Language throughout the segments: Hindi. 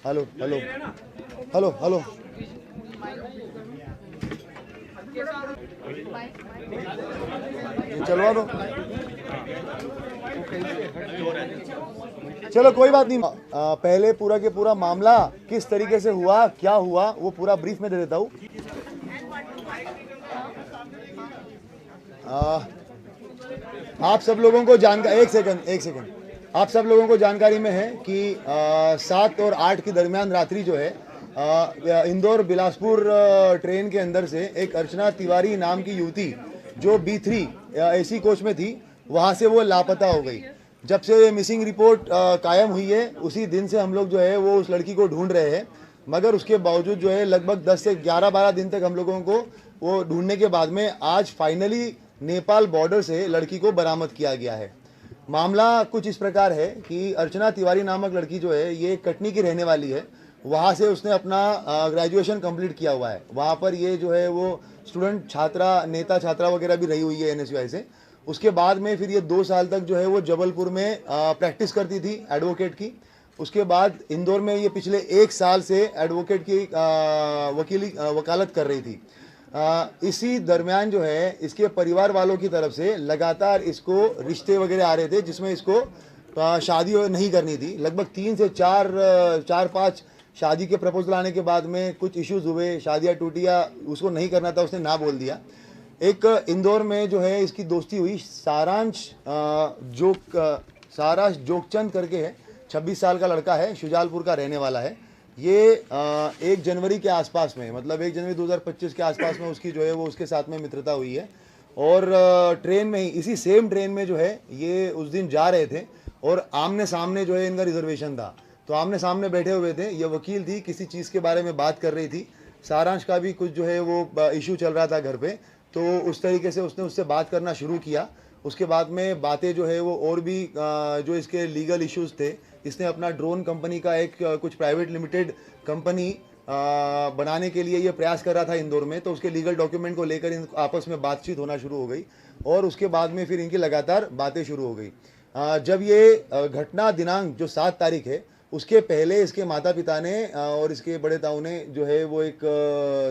Hello hello hello hello. ये चलवा दो। चलो कोई बात नहीं। पहले पूरा के पूरा मामला किस तरीके से हुआ, क्या हुआ, वो पूरा ब्रीफ में दे देता हूँ। आप सब लोगों को जानकारी, एक सेकंड, आप सब लोगों को जानकारी में है कि 7 और 8 के दरमियान रात्रि जो है इंदौर बिलासपुर ट्रेन के अंदर से एक अर्चना तिवारी नाम की युवती जो B3 AC कोच में थी, वहाँ से वो लापता हो गई। जब से मिसिंग रिपोर्ट कायम हुई है उसी दिन से हम लोग जो है वो उस लड़की को ढूंढ रहे हैं, मगर उसके बावजूद जो है लगभग 10 से 11-12 दिन तक हम लोगों को वो ढूंढने के बाद में आज फाइनली नेपाल बॉर्डर से लड़की को बरामद किया गया है। मामला कुछ इस प्रकार है कि अर्चना तिवारी नामक लड़की जो है ये कटनी की रहने वाली है। वहाँ से उसने अपना ग्रेजुएशन कंप्लीट किया हुआ है। वहाँ पर ये जो है वो स्टूडेंट छात्रा, नेता छात्रा वगैरह भी रही हुई है NSUI से। उसके बाद में फिर ये 2 साल तक जो है वो जबलपुर में प्रैक्टिस करती थी एडवोकेट की। उसके बाद इंदौर में ये पिछले 1 साल से एडवोकेट की वकालत कर रही थी। इसी दरमियान जो है इसके परिवार वालों की तरफ से लगातार इसको रिश्ते वगैरह आ रहे थे जिसमें इसको शादी नहीं करनी थी। लगभग 3 से 4-5 शादी के प्रपोजल आने के बाद में कुछ इश्यूज हुए, शादियाँ टूटी या उसको नहीं करना था, उसने ना बोल दिया। एक इंदौर में जो है इसकी दोस्ती हुई सारांश जोगचंद करके है, 26 साल का लड़का है, शुजालपुर का रहने वाला है। ये 1 जनवरी के आसपास में, मतलब 1 जनवरी 2025 के आसपास में उसकी जो है वो उसके साथ में मित्रता हुई है। और ट्रेन में ही, इसी सेम ट्रेन में जो है ये उस दिन जा रहे थे और आमने सामने जो है इनका रिजर्वेशन था, तो आमने सामने बैठे हुए थे। ये वकील थी, किसी चीज़ के बारे में बात कर रही थी। सारांश का भी कुछ जो है वो इशू चल रहा था घर पे, तो उस तरीके से उसने उससे बात करना शुरू किया। उसके बाद में बातें जो है वो और भी जो इसके लीगल इश्यूज थे, इसने अपना ड्रोन कंपनी का एक कुछ प्राइवेट लिमिटेड कंपनी बनाने के लिए ये प्रयास कर रहा था इंदौर में, तो उसके लीगल डॉक्यूमेंट को लेकर इन आपस में बातचीत होना शुरू हो गई और उसके बाद में फिर इनकी लगातार बातें शुरू हो गई। जब ये घटना दिनांक जो 7 तारीख है, उसके पहले इसके माता पिता ने और इसके बड़े ताऊ ने जो है वो एक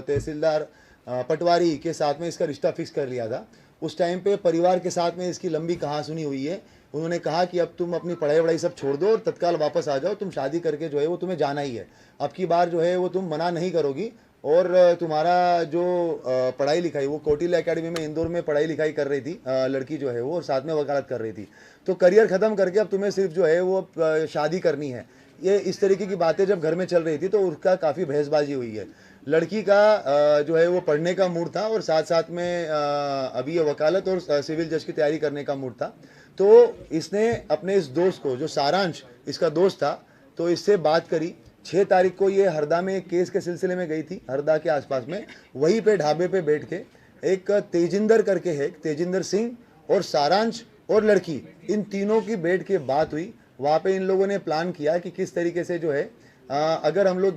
तहसीलदार पटवारी के साथ में इसका रिश्ता फिक्स कर लिया था। उस टाइम पे परिवार के साथ में इसकी लंबी कहासुनी हुई है। उन्होंने कहा कि अब तुम अपनी पढ़ाई वढ़ाई सब छोड़ दो और तत्काल वापस आ जाओ, तुम शादी करके जो है वो तुम्हें जाना ही है। अब की बार जो है वो तुम मना नहीं करोगी और तुम्हारा जो पढ़ाई लिखाई, वो कौटिल्य एकेडमी में इंदौर में पढ़ाई लिखाई कर रही थी लड़की जो है वो, और साथ में वकालत कर रही थी, तो करियर ख़त्म करके अब तुम्हें सिर्फ जो है वो शादी करनी है। ये इस तरीके की बातें जब घर में चल रही थी तो उसका काफ़ी बहसबाजी हुई है। लड़की का जो है वो पढ़ने का मूड था और साथ साथ में अभी ये वकालत और सिविल जज की तैयारी करने का मूड था। तो इसने अपने इस दोस्त को, जो सारांश इसका दोस्त था, तो इससे बात करी। 6 तारीख को ये हरदा में एक केस के सिलसिले में गई थी, हरदा के आसपास में। वहीं पे ढाबे पे बैठ के एक तेजिंदर करके है, तेजिंदर सिंह और सारांश और लड़की, इन तीनों की बैठ के बात हुई। वहाँ पे इन लोगों ने प्लान किया कि किस तरीके से जो है अगर हम लोग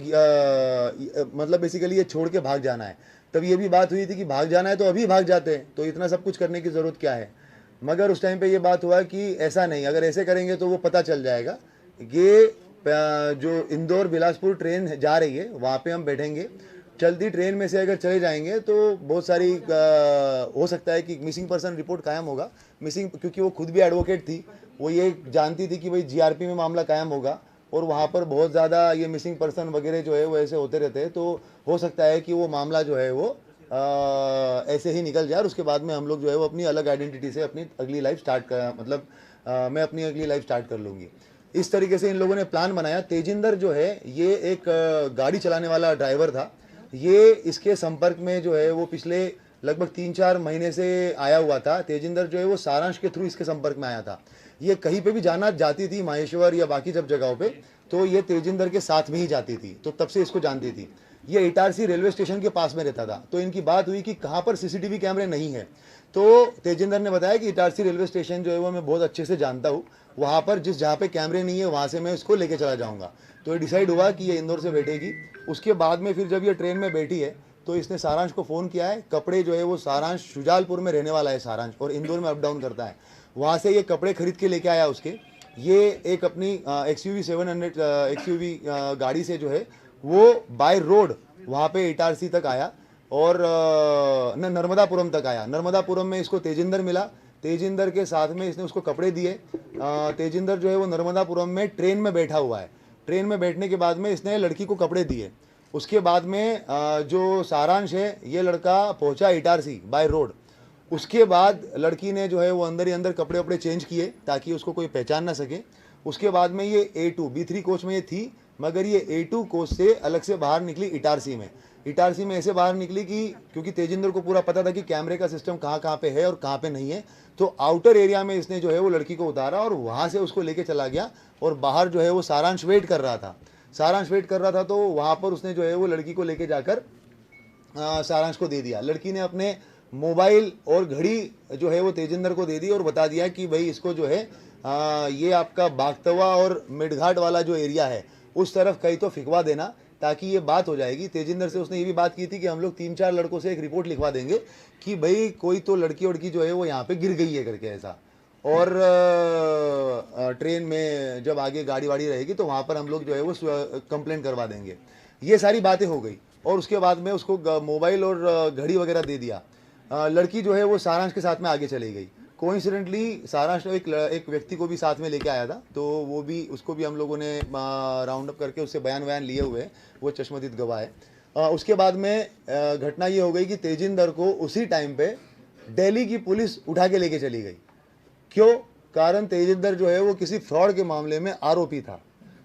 मतलब बेसिकली ये छोड़ के भाग जाना है। तब ये भी बात हुई थी कि भाग जाना है तो अभी भाग जाते हैं, तो इतना सब कुछ करने की ज़रूरत क्या है। मगर उस टाइम पे ये बात हुआ कि ऐसा नहीं, अगर ऐसे करेंगे तो वो पता चल जाएगा। ये जो इंदौर बिलासपुर ट्रेन जा रही है वहाँ पे हम बैठेंगे, चलती ट्रेन में से अगर चले जाएंगे तो बहुत सारी हो सकता है कि मिसिंग पर्सन रिपोर्ट कायम होगा। मिसिंग, क्योंकि वो खुद भी एडवोकेट थी, वो ये जानती थी कि भाई GRP में मामला कायम होगा और वहाँ पर बहुत ज़्यादा ये मिसिंग पर्सन वगैरह जो है वो ऐसे होते रहते हैं, तो हो सकता है कि वो मामला जो है वो ऐसे ही निकल जाए और उसके बाद में हम लोग जो है वो अपनी अलग आइडेंटिटी से अपनी अगली लाइफ स्टार्ट कर, मतलब मैं अपनी अगली लाइफ स्टार्ट कर लूँगी। इस तरीके से इन लोगों ने प्लान बनाया। तेजिंदर जो है ये एक गाड़ी चलाने वाला ड्राइवर था। ये इसके संपर्क में जो है वो पिछले लगभग 3-4 महीने से आया हुआ था। तेजिंदर जो है वो सारांश के थ्रू इसके संपर्क में आया था। ये कहीं पे भी जाती थी, माहेश्वर या बाकी जब जगहों पे, तो ये तेजिंदर के साथ में ही जाती थी, तो तब से इसको जानती थी। ये इटारसी रेलवे स्टेशन के पास में रहता था, तो इनकी बात हुई कि कहाँ पर CCTV कैमरे नहीं है। तो तेजिंदर ने बताया कि इटारसी रेलवे स्टेशन जो है वो मैं बहुत अच्छे से जानता हूँ, वहाँ पर जहाँ पे कैमरे नहीं है वहाँ से मैं इसको लेके चला जाऊँगा। तो ये डिसाइड हुआ कि ये इंदौर से बैठेगी। उसके बाद में फिर जब ये ट्रेन में बैठी है तो इसने सारांश को फ़ोन किया है। कपड़े जो है वो, सारांश शुजालपुर में रहने वाला है सारांश, और इंदौर में अप डाउन करता है। वहाँ से ये कपड़े खरीद के लेके आया उसके। ये एक अपनी XUV 700 XUV गाड़ी से जो है वो बाय रोड वहाँ पे इटारसी तक आया और नर्मदापुरम तक आया। नर्मदापुरम में इसको तेजिंदर मिला, तेजिंदर के साथ में इसने उसको कपड़े दिए। तेजिंदर जो है वो नर्मदापुरम में ट्रेन में बैठा हुआ है। ट्रेन में बैठने के बाद में इसने लड़की को कपड़े दिए। उसके बाद में जो सारांश है ये लड़का पहुंचा इटारसी बाय रोड। उसके बाद लड़की ने जो है वो अंदर ही अंदर कपड़े वपड़े चेंज किए ताकि उसको कोई पहचान ना सके। उसके बाद में ये A2 B3 कोच में ये थी, मगर ये A2 कोच से अलग से बाहर निकली इटारसी में। इटारसी में ऐसे बाहर निकली कि क्योंकि तेजिंदर को पूरा पता था कि कैमरे का सिस्टम कहाँ कहाँ पे है और कहाँ पे नहीं है, तो आउटर एरिया में इसने जो है वो लड़की को उतारा और वहाँ से उसको लेके चला गया। और बाहर जो है वो सारांश वेट कर रहा था। सारांश वेट कर रहा था तो वहाँ पर उसने जो है वो लड़की को लेके जाकर सारांश को दे दिया। लड़की ने अपने मोबाइल और घड़ी जो है वो तेजिंदर को दे दी और बता दिया कि भाई इसको जो है ये आपका बागतवा और मिडघाट वाला जो एरिया है उस तरफ कहीं तो फिकवा देना ताकि ये बात हो जाएगी। तेजिंदर से उसने ये भी बात की थी कि हम लोग 3-4 लड़कों से एक रिपोर्ट लिखवा देंगे कि भाई कोई तो लड़की वड़की जो है वो यहाँ पे गिर गई है करके ऐसा। और ट्रेन में जब आगे गाड़ी वाड़ी रहेगी तो वहाँ पर हम लोग जो है वो कंप्लेंट करवा देंगे। ये सारी बातें हो गई और उसके बाद में उसको मोबाइल और घड़ी वगैरह दे दिया। लड़की जो है वो सारांश के साथ में आगे चली गई। कोइंसिडेंटली सारांश एक व्यक्ति को भी साथ में लेके आया था, तो वो भी उसको भी हम लोगों ने राउंड अप करके उससे बयान वयान लिए हुए हैं। वो चश्मदीद गवाह है। उसके बाद में घटना ये हो गई कि तेजिंदर को उसी टाइम पे दिल्ली की पुलिस उठा के लेके चली गई। क्यों? कारण तेजिंदर जो है वो किसी फ्रॉड के मामले में आरोपी था।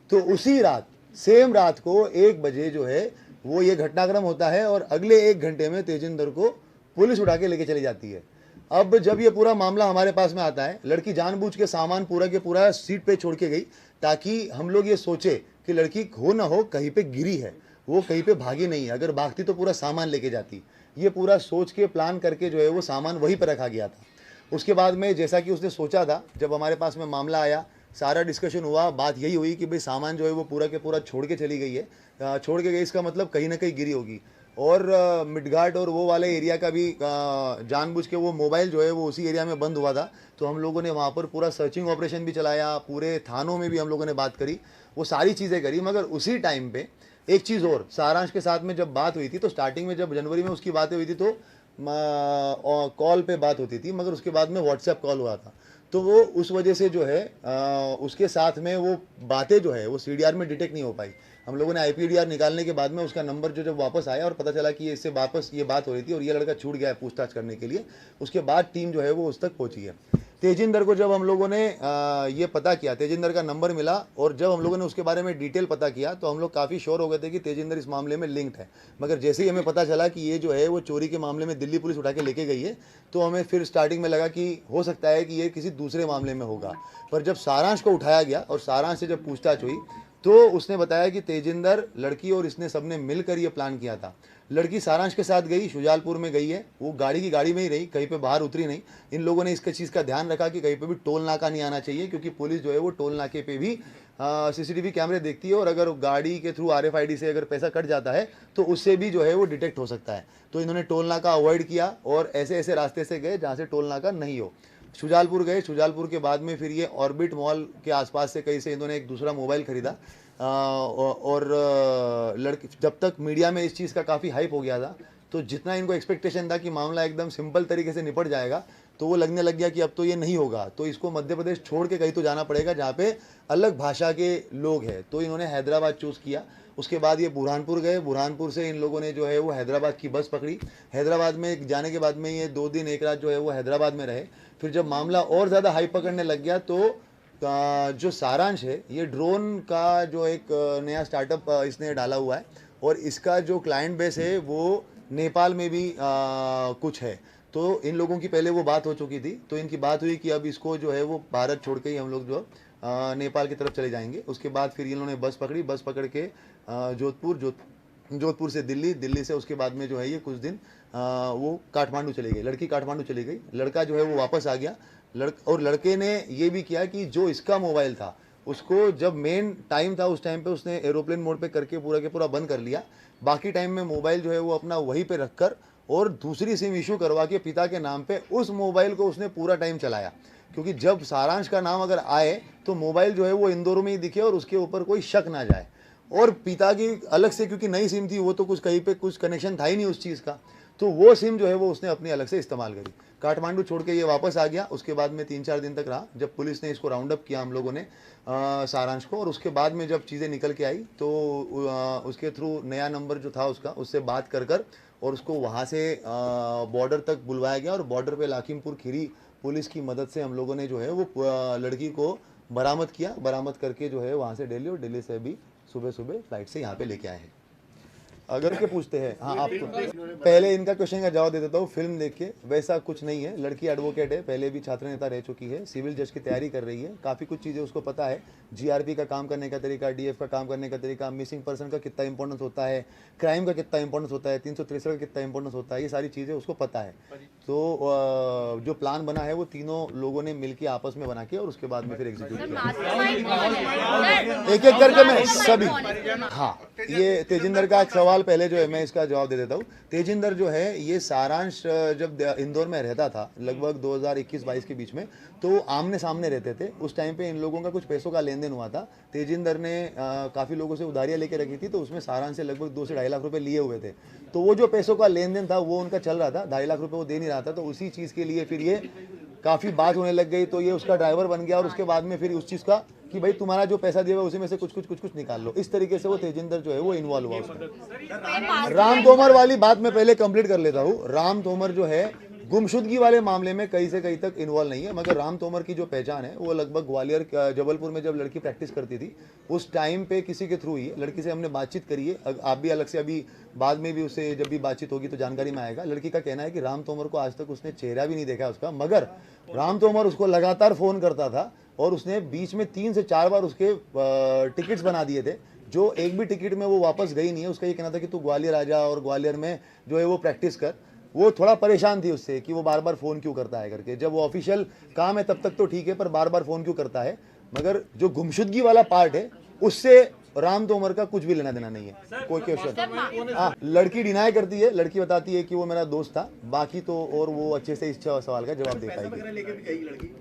तो उसी रात सेम रात को 1 बजे जो है वो ये घटनाक्रम होता है और अगले 1 घंटे में तेजिंदर को पुलिस उठा के लेके चली जाती है। अब जब ये पूरा मामला हमारे पास में आता है, लड़की जानबूझ के सामान पूरा के पूरा सीट पे छोड़ के गई ताकि हम लोग ये सोचे कि लड़की हो ना हो कहीं पे गिरी है, वो कहीं पे भागी नहीं है। अगर भागती तो पूरा सामान लेके जाती। ये पूरा सोच के प्लान करके जो है वो सामान वहीं पर रखा गया था। उसके बाद में जैसा कि उसने सोचा था, जब हमारे पास में मामला आया, सारा डिस्कशन हुआ, बात यही हुई कि भाई सामान जो है वो पूरा के पूरा छोड़ के चली गई है। छोड़ के गई इसका मतलब कहीं ना कहीं गिरी होगी। और मिडघाट और वो वाले एरिया का भी जानबूझ के वो मोबाइल जो है वो उसी एरिया में बंद हुआ था। तो हम लोगों ने वहाँ पर पूरा सर्चिंग ऑपरेशन भी चलाया, पूरे थानों में भी हम लोगों ने बात करी, वो सारी चीज़ें करी। मगर उसी टाइम पे एक चीज़ और, सारांश के साथ में जब बात हुई थी तो स्टार्टिंग में जब जनवरी में उसकी बातें हुई थी तो कॉल पे बात होती थी, मगर उसके बाद में व्हाट्सएप कॉल हुआ था। तो वो उस वजह से जो है उसके साथ में वो बातें जो है वो CDR में डिटेक्ट नहीं हो पाई। हम लोगों ने IPDR निकालने के बाद में उसका नंबर जो जब वापस आया और पता चला कि ये इससे वापस ये बात हो रही थी और ये लड़का छूट गया है पूछताछ करने के लिए, उसके बाद टीम जो है वो उस तक पहुंची है। तेजिंदर को जब हम लोगों ने ये पता किया, तेजिंदर का नंबर मिला और जब हम लोगों ने उसके बारे में डिटेल पता किया तो हम लोग काफ़ी श्योर हो गए थे कि तेजिंदर इस मामले में लिंक्ड है। मगर जैसे ही हमें पता चला कि ये जो है वो चोरी के मामले में दिल्ली पुलिस उठा के लेके गई है, तो हमें फिर स्टार्टिंग में लगा कि हो सकता है कि ये किसी दूसरे मामले में होगा। पर जब सारांश को उठाया गया और सारांश से जब पूछताछ हुई तो उसने बताया कि तेजिंदर, लड़की और इसने सबने मिलकर ये प्लान किया था। लड़की सारांश के साथ गई, शुजालपुर में गई है, वो गाड़ी की गाड़ी में ही रही, कहीं पे बाहर उतरी नहीं। इन लोगों ने इसका चीज़ का ध्यान रखा कि कहीं पे भी टोल नाका नहीं आना चाहिए, क्योंकि पुलिस जो है वो टोल नाके पे भी CCTV कैमरे देखती है और अगर गाड़ी के थ्रू RFID से अगर पैसा कट जाता है तो उससे भी जो है वो डिटेक्ट हो सकता है। तो इन्होंने टोल नाका अवॉइड किया और ऐसे ऐसे रास्ते से गए जहाँ से टोल नाका नहीं हो। शुजालपुर गए, शुजालपुर के बाद में फिर ये ऑर्बिट मॉल के आसपास से कहीं से इन्होंने एक दूसरा मोबाइल खरीदा। और लड़के, जब तक मीडिया में इस चीज़ का काफ़ी हाइप हो गया था तो जितना इनको एक्सपेक्टेशन था कि मामला एकदम सिंपल तरीके से निपट जाएगा, तो वो लगने लग गया कि अब तो ये नहीं होगा, तो इसको मध्य प्रदेश छोड़ के कहीं तो जाना पड़ेगा जहाँ पे अलग भाषा के लोग हैं। तो इन्होंने हैदराबाद चूज़ किया। उसके बाद ये बुरहानपुर गए, बुरहानपुर से इन लोगों ने जो है वो हैदराबाद की बस पकड़ी। हैदराबाद में जाने के बाद में ये 2 दिन 1 रात जो है वो हैदराबाद में रहे। फिर जब मामला और ज़्यादा हाइप पकड़ने लग गया तो जो सारांश है, ये ड्रोन का जो एक नया स्टार्टअप इसने डाला हुआ है और इसका जो क्लाइंट बेस है वो नेपाल में भी कुछ है। तो इन लोगों की पहले वो बात हो चुकी थी, तो इनकी बात हुई कि अब इसको जो है वो भारत छोड़ के ही हम लोग जो नेपाल की तरफ चले जाएंगे। उसके बाद फिर इन्होंने बस पकड़ी, बस पकड़ के जोधपुर से दिल्ली, दिल्ली से उसके बाद में जो है ये कुछ दिन वो काठमांडू चली गई। लड़की काठमांडू चली गई, लड़का जो है वो वापस आ गया। और लड़के ने ये भी किया कि जो इसका मोबाइल था उसको जब मेन टाइम था उस टाइम पे उसने एरोप्लेन मोड पे करके पूरा के पूरा बंद कर लिया। बाकी टाइम में मोबाइल जो है वो अपना वहीं पे रखकर और दूसरी सिम इशू करवा के पिता के नाम पे उस मोबाइल को उसने पूरा टाइम चलाया, क्योंकि जब सारांश का नाम अगर आए तो मोबाइल जो है वो इंदौर में ही दिखे और उसके ऊपर कोई शक ना जाए। और पिता की अलग से, क्योंकि नई सिम थी, वो तो कुछ कहीं पे कुछ कनेक्शन था ही नहीं उस चीज़ का, तो वो सिम जो है वो उसने अपनी अलग से इस्तेमाल करी। काठमांडू छोड़ के ये वापस आ गया। उसके बाद में 3-4 दिन तक रहा, जब पुलिस ने इसको राउंड अप किया हम लोगों ने सारांश को, और उसके बाद में जब चीज़ें निकल के आई तो उसके थ्रू नया नंबर जो था उसका, उससे बात कर और उसको वहाँ से बॉर्डर तक बुलवाया गया, और बॉर्डर पे लाखीमपुर खीरी पुलिस की मदद से हम लोगों ने जो है वो लड़की को बरामद किया। बरामद करके जो है वहाँ से दिल्ली, और दिल्ली से अभी सुबह सुबह फ्लाइट से यहाँ पे लेके आए हैं। अगर के पूछते हैं, हाँ आपको पहले इनका क्वेश्चन का जवाब दे देता हूँ। फिल्म देख के वैसा कुछ नहीं है। लड़की एडवोकेट है, पहले भी छात्र नेता रह चुकी है, सिविल जज की तैयारी कर रही है, काफ़ी कुछ चीज़ें उसको पता है, जीआरपी का काम करने का तरीका, डीएफ का काम करने का तरीका, मिसिंग पर्सन का कितना इंपॉर्टेंस होता है, क्राइम का कितना इंपॉर्टेंस होता है, 363 का कितना इंपॉर्टेंस होता है, ये सारी चीज़ें उसको पता है। तो जो प्लान बना है वो तीनों लोगों ने मिलकर आपस में बना के और उसके बाद में फिर एग्जीक्यूट किया, एक एक करके मैं सभी। हाँ, ये तेजिंदर का सवाल पहले जो है मैं इसका जवाब दे देता हूँ। तेजिंदर जो है ये सारांश जब इंदौर में रहता था लगभग 2021-22 के बीच में, तो आमने सामने रहते थे। उस टाइम पे इन लोगों का कुछ पैसों का लेन देन हुआ था। तेजिंदर ने काफ़ी लोगों से उधारियाँ लेके रखी थी, तो उसमें सारांश से लगभग 2 से 2.5 लाख रुपए लिए हुए थे। तो वो जो पैसों का लेन देन था वो उनका चल रहा था, 2.5 लाख रुपए वो दे नहीं रहा था, तो उसी चीज़ के लिए फिर ये काफ़ी बात होने लग गई, तो ये उसका ड्राइवर बन गया, और उसके बाद में फिर उस चीज़ का कि भाई तुम्हारा जो पैसा दिया हुआ उसी में से कुछ निकाल लो। इस तरीके से वो तेजिंदर जो है वो इन्वॉल्व हुआ उसमें। राम तोमर वाली बात मैं पहले कंप्लीट कर लेता हूँ। राम तोमर जो है गुमशुदगी वाले मामले में कहीं से कहीं तक इन्वॉल्व नहीं है, मगर राम तोमर की जो पहचान है वो लगभग ग्वालियर जबलपुर में जब लड़की प्रैक्टिस करती थी उस टाइम पे किसी के थ्रू ही लड़की से हमने बातचीत करी है। आप भी अलग से अभी बाद में भी उससे जब भी बातचीत होगी तो जानकारी में आएगा। लड़की का कहना है कि राम तोमर को आज तक उसने चेहरा भी नहीं देखा उसका, मगर राम तोमर उसको लगातार फ़ोन करता था, और उसने बीच में 3 से 4 बार उसके टिकट्स बना दिए थे, जो एक भी टिकट में वो वापस गई नहीं है। उसका ये कहना था कि तू ग्वालियर आ जा और ग्वालियर में जो है वो प्रैक्टिस कर। वो थोड़ा परेशान थी उससे कि वो बार बार फ़ोन क्यों करता है करके। जब वो ऑफिशियल काम है तब तक तो ठीक है, पर बार बार फ़ोन क्यों करता है। मगर जो गुमशुदगी वाला पार्ट है उससे राम तोमर का कुछ भी लेना देना नहीं है। कोई क्वेश्चन? हाँ, लड़की डिनाई करती है, लड़की बताती है कि वो मेरा दोस्त था, बाकी तो और वो अच्छे से इस सवाल का जवाब दे पाएगी।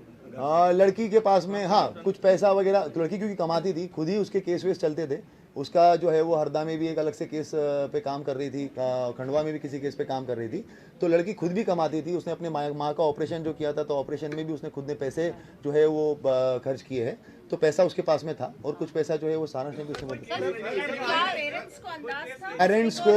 लड़की के पास में हाँ कुछ पैसा वगैरह, तो लड़की क्योंकि कमाती थी, खुद ही उसके केस वेस चलते थे। उसका जो है वो हरदा में भी एक अलग से केस पे काम कर रही थी, खंडवा में भी किसी केस पे काम कर रही थी, तो लड़की खुद भी कमाती थी। उसने अपने माँ का ऑपरेशन जो किया था, तो ऑपरेशन में भी उसने खुद ने पैसे जो है वो खर्च किए हैं, तो पैसा उसके पास में था, और कुछ पैसा जो है वो सारांश ने भी उसने पेरेंट्स को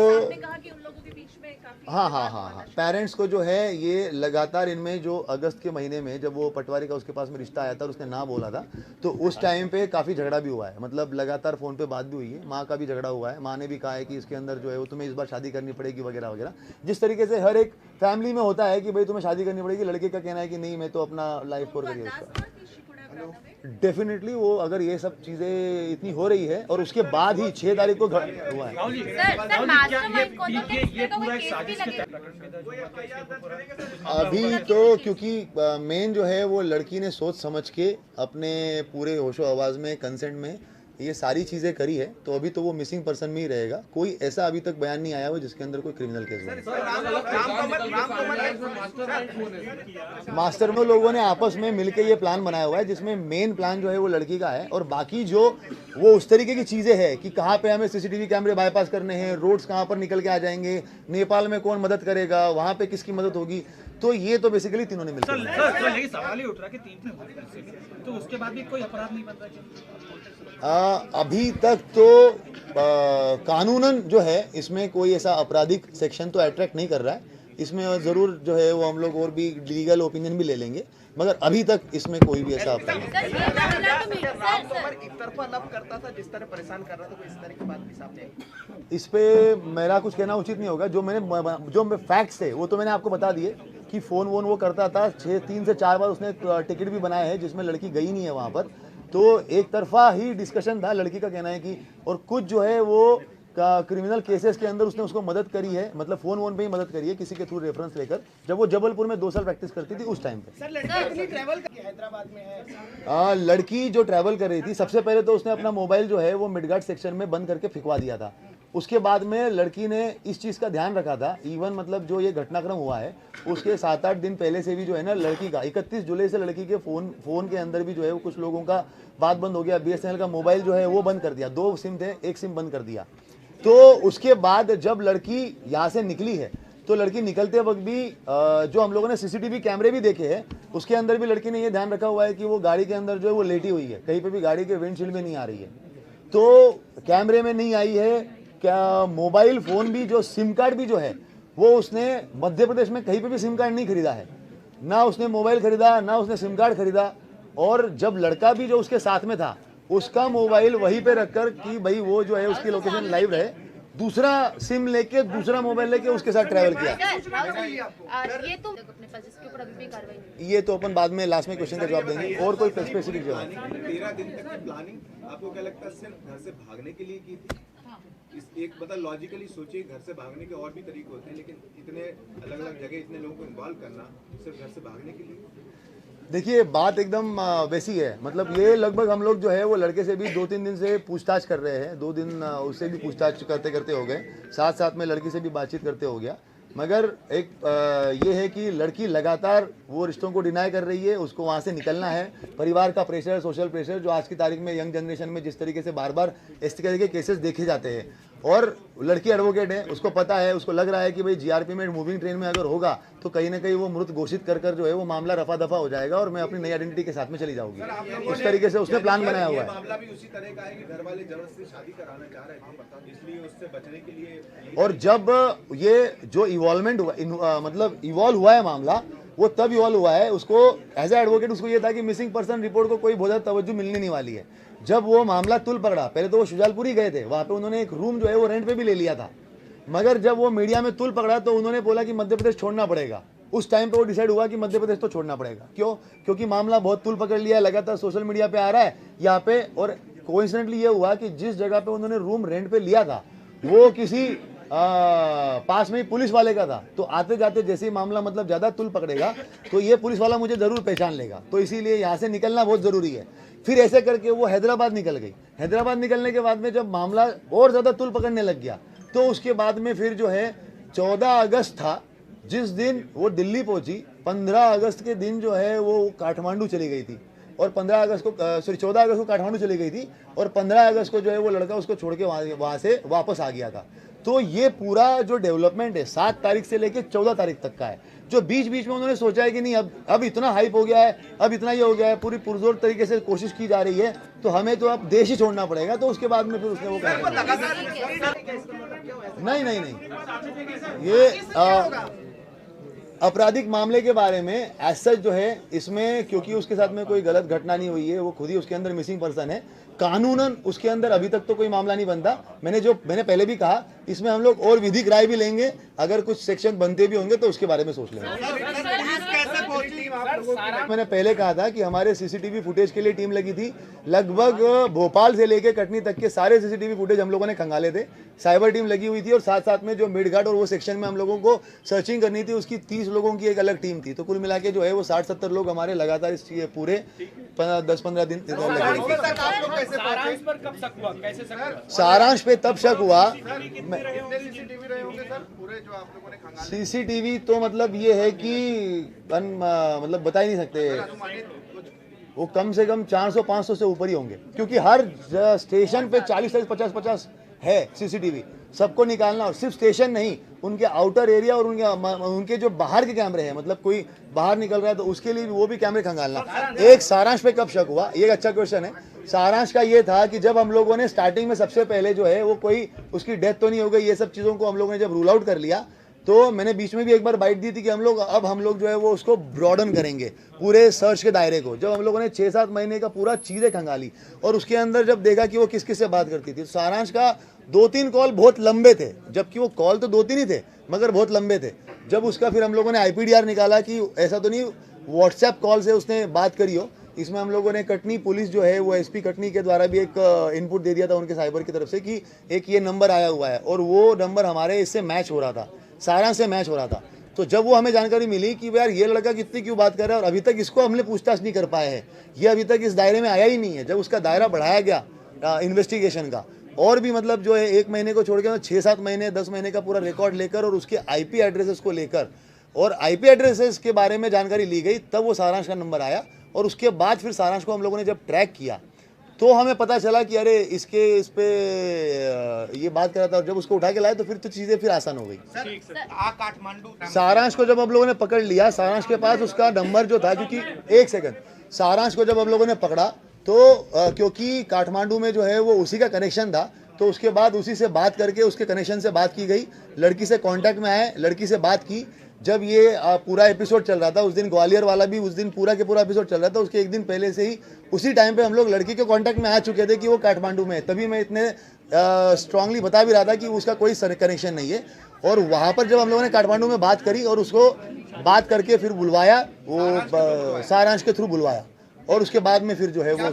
हाँ पेरेंट्स को जो है ये लगातार इनमें जो अगस्त के महीने में जब वो पटवारी का उसके पास में रिश्ता आया था और उसने ना बोला था, तो उस टाइम पे काफ़ी झगड़ा भी हुआ है। मतलब लगातार फ़ोन पे बात भी हुई है, माँ का भी झगड़ा हुआ है। माँ ने भी कहा है कि इसके अंदर जो है वो तुम्हें इस बार शादी करनी पड़ेगी वगैरह वगैरह। जिस तरीके से हर एक फैमिली में होता है कि भाई तुम्हें शादी करनी पड़ेगी, लड़के का कहना है कि नहीं मैं तो अपना लाइफ कोर करिए उसका। डेफिनेटली वो अगर ये सब चीज़ें इतनी हो रही है और उसके बाद ही 6 तारीख को हुआ है। अभी तो क्योंकि मेन जो है वो लड़की ने सोच समझ के अपने पूरे होशो आवाज़ में कंसेंट में ये सारी चीज़ें करी है, तो अभी तो वो मिसिंग पर्सन में ही रहेगा। कोई ऐसा अभी तक बयान नहीं आया हुआ जिसके अंदर कोई क्रिमिनल केस हो। मास्टर में लोगों ने आपस में मिलकर ये प्लान बनाया हुआ है, जिसमें मेन प्लान जो है वो लड़की का है, और बाकी जो वो उस तरीके की चीज़ें हैं कि कहाँ पे हमें सीसीटीवी कैमरे बाईपास करने हैं, रोड्स कहाँ पर निकल के आ जाएंगे, नेपाल में कौन मदद करेगा, वहाँ पे किसकी मदद होगी, तो ये तो बेसिकली तीनों ने मिलकर सवाल ही उठ रहा है कि 3 तो उसके बाद भी कोई अपराध नहीं बन रहा। अभी तक तो कानूनन जो है इसमें कोई ऐसा आपराधिक सेक्शन तो अट्रैक्ट नहीं कर रहा है। इसमें ज़रूर जो है वो हम लोग और भी लीगल ओपिनियन भी ले लेंगे, मगर अभी तक इसमें कोई भी ऐसा अपराध नहीं। इस पे मेरा कुछ कहना उचित नहीं होगा। जो फैक्ट्स थे वो तो मैंने आपको बता दिए कि फ़ोन वोन वो करता था। 3 से 4 बार उसने टिकट भी बनाए हैं जिसमें लड़की गई नहीं है वहाँ पर, तो एक तरफा ही डिस्कशन था। लड़की का कहना है कि और कुछ जो है वो क्रिमिनल केसेस के अंदर उसने उसको मदद करी है, मतलब फ़ोन वोन पे ही मदद करी है किसी के थ्रू रेफरेंस लेकर, जब वो जबलपुर में 2 साल प्रैक्टिस करती थी उस टाइम पे। सर लड़की ट्रैवल हैदराबाद में है। लड़की जो ट्रैवल कर रही थी, सबसे पहले तो उसने अपना मोबाइल जो है वो मिडगार्ड सेक्शन में बंद करके फिकवा दिया था। उसके बाद में लड़की ने इस चीज़ का ध्यान रखा था। इवन मतलब जो ये घटनाक्रम हुआ है उसके 7-8 दिन पहले से भी जो है ना, लड़की का 31 जुलाई से लड़की के फ़ोन के अंदर भी जो है वो कुछ लोगों का बात बंद हो गया। BSNL का मोबाइल जो है वो बंद कर दिया, 2 सिम थे, 1 सिम बंद कर दिया। तो उसके बाद जब लड़की यहाँ से निकली है तो लड़की निकलते वक्त भी जो हम लोगों ने CCTV कैमरे भी देखे हैं उसके अंदर भी लड़की ने ये ध्यान रखा हुआ है कि वो गाड़ी के अंदर जो है वो लेटी हुई है, कहीं पे भी गाड़ी के विंडशील्ड में नहीं आ रही है, तो कैमरे में नहीं आई है। क्या मोबाइल फ़ोन भी, जो सिम कार्ड भी जो है वो उसने मध्य प्रदेश में कहीं पे भी सिम कार्ड नहीं खरीदा है, ना उसने मोबाइल खरीदा ना उसने सिम कार्ड खरीदा। और जब लड़का भी जो उसके साथ में था उसका मोबाइल वहीं पे रखकर कि भाई वो जो है उसकी लोकेशन लाइव रहे, दूसरा सिम लेके दूसरा मोबाइल लेके उसके साथ ट्रैवल किया। ये तो अपने पास इसके ऊपर अभी भी कार्रवाई नहीं। ये तो अपन बाद में लास्ट में क्वेश्चन का जवाब देंगे। और कोई स्पेसिफिक जवाब? 13 दिन तक की प्लानिंग आपको क्या लगता है सिर्फ घर से भागने के लिए की थी? इस एक मतलब लॉजिकली सोचिए, घर से भागने के और भी तरीके होते हैं, लेकिन इतने अलग अलग जगह इतने लोगों को इन्वॉल्व करना सिर्फ घर से भागने के लिए? देखिए बात एकदम वैसी है। मतलब ये लगभग हम लोग जो है वो लड़के से भी 2-3 दिन से पूछताछ कर रहे हैं, 2 दिन उससे भी पूछताछ करते करते हो गए, साथ साथ में लड़की से भी बातचीत करते हो गया। मगर एक ये है कि लड़की लगातार वो रिश्तों को डिनाई कर रही है, उसको वहाँ से निकलना है। परिवार का प्रेशर, सोशल प्रेशर, जो आज की तारीख में यंग जनरेशन में जिस तरीके से बार बार इस तरह के केसेस देखे जाते हैं, और लड़की एडवोकेट है, उसको पता है, उसको लग रहा है कि भाई GRP में मूविंग ट्रेन में अगर होगा तो कहीं ना कहीं वो मृत घोषित कर जो है वो मामला रफा दफा हो जाएगा और मैं अपनी नई आइडेंटिटी के साथ में चली जाऊंगी। उस तरीके से उसने प्लान बनाया हुआ है। मामला भी उसी तरह का है कि घर वाले जबरदस्ती शादी कराना चाह रहे थे, इसलिए उससे बचने के लिए। और जब ये जो इवॉल्वमेंट हुआ, मतलब इवॉल्व हुआ है मामला, वो तब इवॉल्व हुआ है। उसको एज ए एडवोकेट उसको ये था कि मिसिंग पर्सन रिपोर्ट को कोई बहुत ज़्यादा तवज्जो मिलने नहीं वाली है। जब वो मामला तुल पकड़ा, पहले तो वो शुजालपुर ही गए थे, वहाँ पे उन्होंने एक रूम जो है वो रेंट पे भी ले लिया था, मगर जब वो मीडिया में तुल पकड़ा तो उन्होंने बोला कि मध्य प्रदेश छोड़ना पड़ेगा। उस टाइम पे वो डिसाइड हुआ कि मध्य प्रदेश तो छोड़ना पड़ेगा। क्यों? क्योंकि मामला बहुत तुल पकड़ लिया है, लगातार सोशल मीडिया पे आ रहा है यहाँ पे। और कोइंसिडेंटली ये हुआ कि जिस जगह पे उन्होंने रूम रेंट पे लिया था वो किसी पास में ही पुलिस वाले का था। तो आते जाते जैसे ही मामला मतलब ज़्यादा तुल पकड़ेगा तो ये पुलिस वाला मुझे ज़रूर पहचान लेगा, तो इसीलिए यहाँ से निकलना बहुत ज़रूरी है। फिर ऐसे करके वो हैदराबाद निकल गई। हैदराबाद निकलने के बाद में जब मामला और ज़्यादा तुल पकड़ने लग गया तो उसके बाद में फिर जो है 14 अगस्त था जिस दिन वो दिल्ली पहुंची। 15 अगस्त के दिन जो है वो काठमांडू चली गई थी, और 14 अगस्त को काठमांडू चली गई थी, और 15 अगस्त को जो है वो लड़का उसको छोड़ के वहाँ से वापस आ गया था। तो ये पूरा जो डेवलपमेंट है 7 तारीख से लेके 14 तारीख तक का है, जो बीच बीच में उन्होंने सोचा है कि नहीं अब इतना हाइप हो गया है, अब इतना ये हो गया है, पूरी पुरजोर तरीके से कोशिश की जा रही है, तो हमें तो अब देश ही छोड़ना पड़ेगा। तो उसके बाद में फिर उसने वो कहा नहीं, ये आपराधिक मामले के बारे में एज सच जो है इसमें, क्योंकि उसके साथ में कोई गलत घटना नहीं हुई है, वो खुद ही उसके अंदर मिसिंग पर्सन है, कानूनन उसके अंदर अभी तक तो कोई मामला नहीं बनता। मैंने पहले भी कहा, इसमें हम लोग और विधिक राय भी लेंगे, अगर कुछ सेक्शन बनते भी होंगे तो उसके बारे में सोच लेंगे। मैंने पहले कहा था कि हमारे CCTV फुटेज के लिए टीम लगी थी। लगभग भोपाल से लेकर कटनी तक के सारे CCTV फुटेज हम लोगों ने खंगाले थे, साइबर टीम लगी हुई थी, और साथ साथ में जो मेडघाट और वो सेक्शन में हम लोगों को सर्चिंग करनी थी, उसकी 30 लोगों की एक अलग टीम थी। तो कुल मिला के जो है वो 60-70 लोग हमारे लगातार इस पूरे 10-15 दिन सारांश पे तब शक हुआ। CCTV तो मतलब ये है कि मतलब बता ही नहीं सकते, वो कम से कम 400-500 से ऊपर ही होंगे, क्योंकि हर स्टेशन पे 40-50 है CCTV। सबको निकालना, और सिर्फ स्टेशन नहीं, उनके आउटर एरिया और उनके जो बाहर के कैमरे हैं, मतलब कोई बाहर निकल रहा है तो उसके लिए वो भी कैमरे खंगालना। एक सारांश पे कब शक हुआ, ये एक अच्छा क्वेश्चन है। सारांश का ये था कि जब हम लोगों ने स्टार्टिंग में सबसे पहले जो है वो कोई उसकी डेथ तो नहीं हो गई, ये सब चीज़ों को हम लोगों ने जब रूल आउट कर लिया, तो मैंने बीच में भी एक बार बाइट दी थी कि हम लोग जो है वो उसको ब्रॉडन करेंगे पूरे सर्च के दायरे को। जब हम लोगों ने 6-7 महीने का पूरा चीज़ें खंगाली और उसके अंदर जब देखा कि वो किस किस से बात करती थी, सारांश का 2-3 कॉल बहुत लंबे थे, जबकि वो कॉल तो 2-3 ही थे मगर बहुत लंबे थे। जब उसका फिर हम लोगों ने IPDR निकाला कि ऐसा तो नहीं व्हाट्सएप कॉल से उसने बात करी हो, इसमें हम लोगों ने कटनी पुलिस जो है वो SP कटनी के द्वारा भी एक इनपुट दे दिया था उनके साइबर की तरफ से कि एक ये नंबर आया हुआ है, और वो नंबर हमारे इससे मैच हो रहा था, सारांश से मैच हो रहा था। तो जब वो हमें जानकारी मिली कि यार ये लड़का कितनी क्यों बात कर रहा है और अभी तक इसको हमने पूछताछ नहीं कर पाए हैं, ये अभी तक इस दायरे में आया ही नहीं है, जब उसका दायरा बढ़ाया गया इन्वेस्टिगेशन का, और भी मतलब जो है 1 महीने को छोड़ के 6-7 महीने 10 महीने का पूरा रिकॉर्ड लेकर और उसके IP एड्रेसेस को लेकर और IP एड्रेसेस के बारे में जानकारी ली गई, तब वो सारांश का नंबर आया। और उसके बाद फिर सारांश को हम लोगों ने जब ट्रैक किया तो हमें पता चला कि अरे इस पे ये बात कर रहा था, और जब उसको उठा के लाए तो फिर तो चीज़ें फिर आसान हो गई। काठमांडू सारांश को जब हम लोगों ने पकड़ लिया, सारांश के पास उसका नंबर जो था, क्योंकि 1 सेकंड, सारांश को जब हम लोगों ने पकड़ा तो क्योंकि काठमांडू में जो है वो उसी का कनेक्शन था, तो उसके बाद उसी से बात करके उसके कनेक्शन से बात की गई, लड़की से कांटेक्ट में आए, लड़की से बात की। जब ये पूरा एपिसोड चल रहा था, उस दिन ग्वालियर वाला भी उस दिन पूरा के पूरा एपिसोड चल रहा था, उसके 1 दिन पहले से ही उसी टाइम पे हम लोग लड़की के कांटेक्ट में आ चुके थे कि वो काठमांडू में है। तभी मैं इतने स्ट्रांगली बता भी रहा था कि उसका कोई कनेक्शन नहीं है। और वहाँ पर जब हम लोगों ने काठमांडू में बात करी और उसको बात करके फिर बुलवाया, वो सारांश के थ्रू बुलवाया, और उसके बाद में फिर जो है वो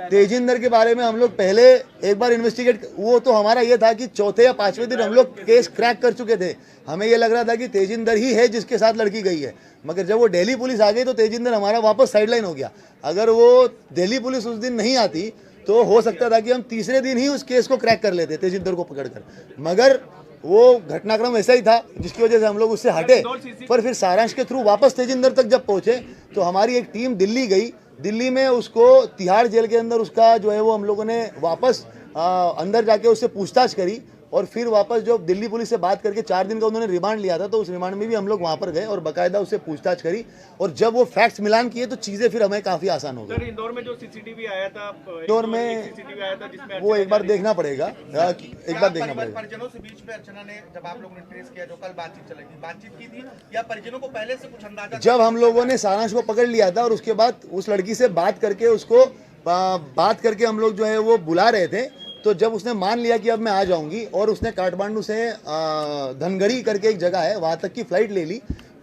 तेजिंदर के बारे में हम लोग पहले एक बार इन्वेस्टिगेट, वो तो हमारा ये था कि चौथे या 5वें दिन हम लोग केस क्रैक कर चुके थे। हमें ये लग रहा था कि तेजिंदर ही है जिसके साथ लड़की गई है, मगर जब वो दिल्ली पुलिस आ गई तो तेजिंदर हमारा वापस साइडलाइन हो गया। अगर वो दिल्ली पुलिस उस दिन नहीं आती तो हो सकता था कि हम तीसरे दिन ही उस केस को क्रैक कर लेते तेजिंदर को पकड़कर, मगर वो घटनाक्रम ऐसा ही था जिसकी वजह से हम लोग उससे हटे। पर फिर सारांश के थ्रू वापस तेजिंदर तक जब पहुंचे तो हमारी एक टीम दिल्ली गई, दिल्ली में उसको तिहाड़ जेल के अंदर उसका जो है वो हम लोगों ने वापस अंदर जाके उससे पूछताछ करी, और फिर वापस जो दिल्ली पुलिस से बात करके 4 दिन का उन्होंने रिमांड लिया था, तो उस रिमांड में भी हम लोग वहाँ पर गए और बाकायदा उससे पूछताछ करी, और जब वो फैक्ट्स मिलान किए तो चीज़ें फिर हमें काफ़ी आसान हो गई। इंदौर में जो सीसीटीवी आया था, इंदौर में जिसमें वो एक बार देखना पड़ेगा, एक बार देखना पड़ेगा। परिजनों से बीच में अर्चना ने, जब आप लोगों ने ट्रेस किया, जो कल बातचीत चलेगी, बातचीत की थी या परिजनों को पहले से कुछ अंदाजा? जब हम लोगों ने सारांश को पकड़ लिया था और उसके बाद उस लड़की से बात करके उसको बात करके हम लोग जो है वो बुला रहे थे, तो जब उसने मान लिया कि अब मैं आ जाऊंगी और उसने काठमांडू से धनगढ़ी करके एक जगह है वहाँ तक की फ़्लाइट ले ली,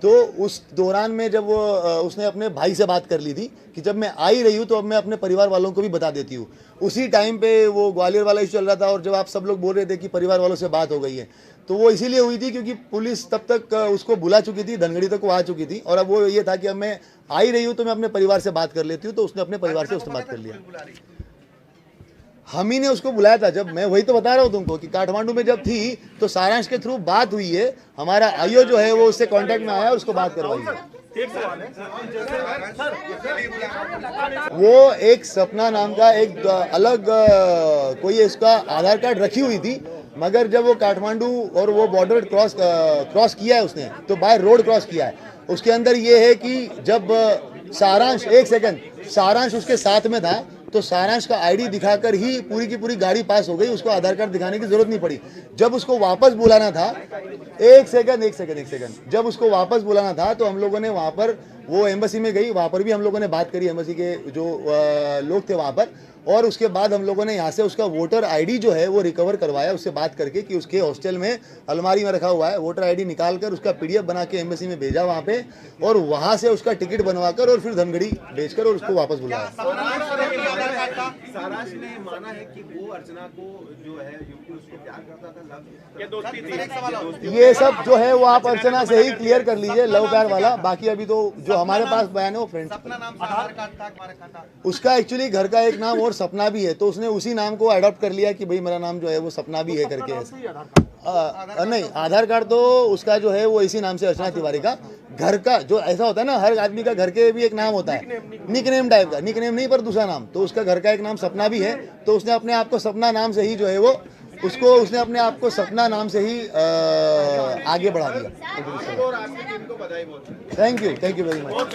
तो उस दौरान में जब वो उसने अपने भाई से बात कर ली थी कि जब मैं आ ही रही हूँ तो अब मैं अपने परिवार वालों को भी बता देती हूँ। उसी टाइम पे वो ग्वालियर वाला इशू चल रहा था, और जब आप सब लोग बोल रहे थे कि परिवार वालों से बात हो गई है, तो वो इसीलिए हुई थी क्योंकि पुलिस तब तक उसको बुला चुकी थी, धनगढ़ी तक वो आ चुकी थी, और अब वो ये था कि अब मैं आ ही रही हूँ तो मैं अपने परिवार से बात कर लेती हूँ, तो उसने अपने परिवार से उससे बात कर लिया। हम ही ने उसको बुलाया था। जब मैं वही तो बता रहा हूँ तुमको कि काठमांडू में जब थी तो सारांश के थ्रू बात हुई है, हमारा आईओ जो है वो उससे कांटेक्ट में आया और उसको बात करवाई है। वो एक सपना नाम का एक अलग कोई इसका आधार कार्ड रखी हुई थी, मगर जब वो काठमांडू और वो बॉर्डर क्रॉस किया है उसने, तो बाय रोड क्रॉस किया है। उसके अंदर ये है कि जब सारांश, 1 सेकंड, सारांश उसके साथ में था, तो सारांश का आईडी दिखाकर ही पूरी की पूरी गाड़ी पास हो गई, उसको आधार कार्ड दिखाने की जरूरत नहीं पड़ी। जब उसको वापस बुलाना था, एक सेकंड, जब उसको वापस बुलाना था तो हम लोगों ने वहाँ पर, वो एम्बेसी में गई, वहाँ पर भी हम लोगों ने बात करी, एम्बेसी के जो लोग थे वहाँ पर, और उसके बाद हम लोगों ने यहाँ से उसका वोटर आईडी जो है वो रिकवर करवाया, उससे बात करके कि उसके हॉस्टल में अलमारी में रखा हुआ है, वोटर आईडी निकाल कर उसका PDF बना के एम्बेसी में भेजा वहाँ पे, और वहाँ से उसका टिकट बनवाकर और फिर धनगढ़ी भेजकर और उसको वापस बुलाया। सारांश ने माना है कि वो अर्चना को जो है युवती उसको प्यार करता था, लव, दोस्ती थी। ये सब जो है वो आप अर्चना से ही क्लियर कर लीजिए, लव प्यार वाला। बाकी अभी तो जो हमारे पास बयान है वो फ्रेंड्स। अपना नाम से आधार कार्ड था, हमारा खाता। उसका एक्चुअली घर का एक नाम और सपना भी है, तो उसने उसी नाम को अडॉप्ट कर लिया कि भाई मेरा नाम जो है वो सपना भी है करके ऐसे। नहीं, आधार कार्ड तो उसका जो है वो इसी नाम से, अर्चना तिवारी का। घर का जो ऐसा होता है ना, हर आदमी का घर के भी एक नाम होता है, निकनेम टाइप का, निकनेम नहीं पर दूसरा नाम, तो उसका घर का एक नाम सपना भी है, तो उसने अपने आप को सपना नाम से ही जो है वो उसने अपने आप को सपना नाम से ही आगे बढ़ा दिया। Thank you very much.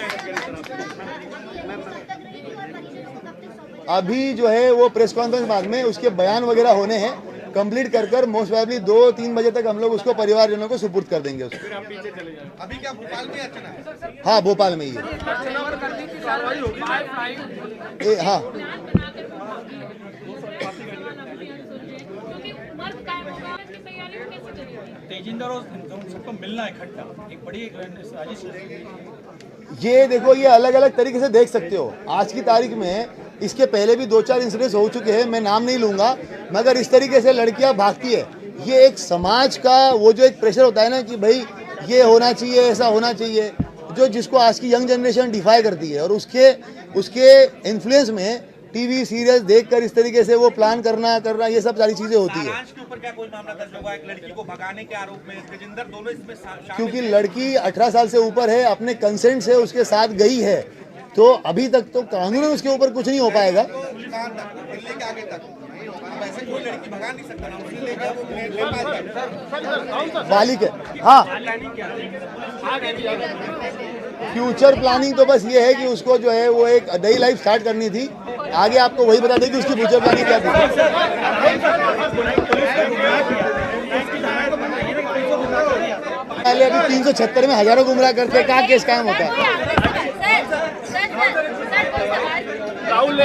अभी जो है वो प्रेस कॉन्फ्रेंस बाद में उसके बयान वगैरह होने हैं, कंप्लीट कर मोस्ट प्रोबेबली 2-3 बजे तक हम लोग उसको परिवारजनों को सुपुर्द कर देंगे उसको। अभी क्या भोपाल में अर्चना है? हाँ, भोपाल में ही है। हाँ, तेजिंदर और सबको मिलना इकट्ठा एक बड़ी साजिश है। ये देखो, ये अलग अलग तरीके से देख सकते हो। आज की तारीख में इसके पहले भी 2-4 इंसिडेंट्स हो चुके हैं, मैं नाम नहीं लूंगा, मगर इस तरीके से लड़कियां भागती है। ये एक समाज का वो जो एक प्रेशर होता है ना कि भाई ये होना चाहिए, ऐसा होना चाहिए, जो जिसको आज की यंग जनरेशन डिफाई करती है, और उसके इन्फ्लुएंस में टीवी सीरियल देखकर इस तरीके से वो प्लान करना ये सब सारी चीजें होती है। सारांश के ऊपर क्या कोई मामला दर्ज हुआ? एक लड़की को भगाने के आरोप में तेजिंदर दोनों इसमें शामिल क्योंकि लड़की 18 साल से ऊपर है, अपने कंसेंट से उसके साथ गई है, तो अभी तक तो कानूनन उसके ऊपर कुछ नहीं हो पाएगा। तो कहाँ तक? दिल्ली के आगे तक वैसे कोई लड़की भगा नहीं सकता ना, उसने लेके वो नेपाल तक। बालिक है। हाँ, फ्यूचर प्लानिंग तो बस ये है कि उसको जो है वो एक नई लाइफ स्टार्ट करनी थी। आगे आपको वही बता दें कि उसकी फ्यूचर प्लानिंग क्या थी। पहले अभी 376 में हजारों गुमराह करते, क्या केस कायम होता है? सर, सर, सर, सर, कोई सवाल? राहुल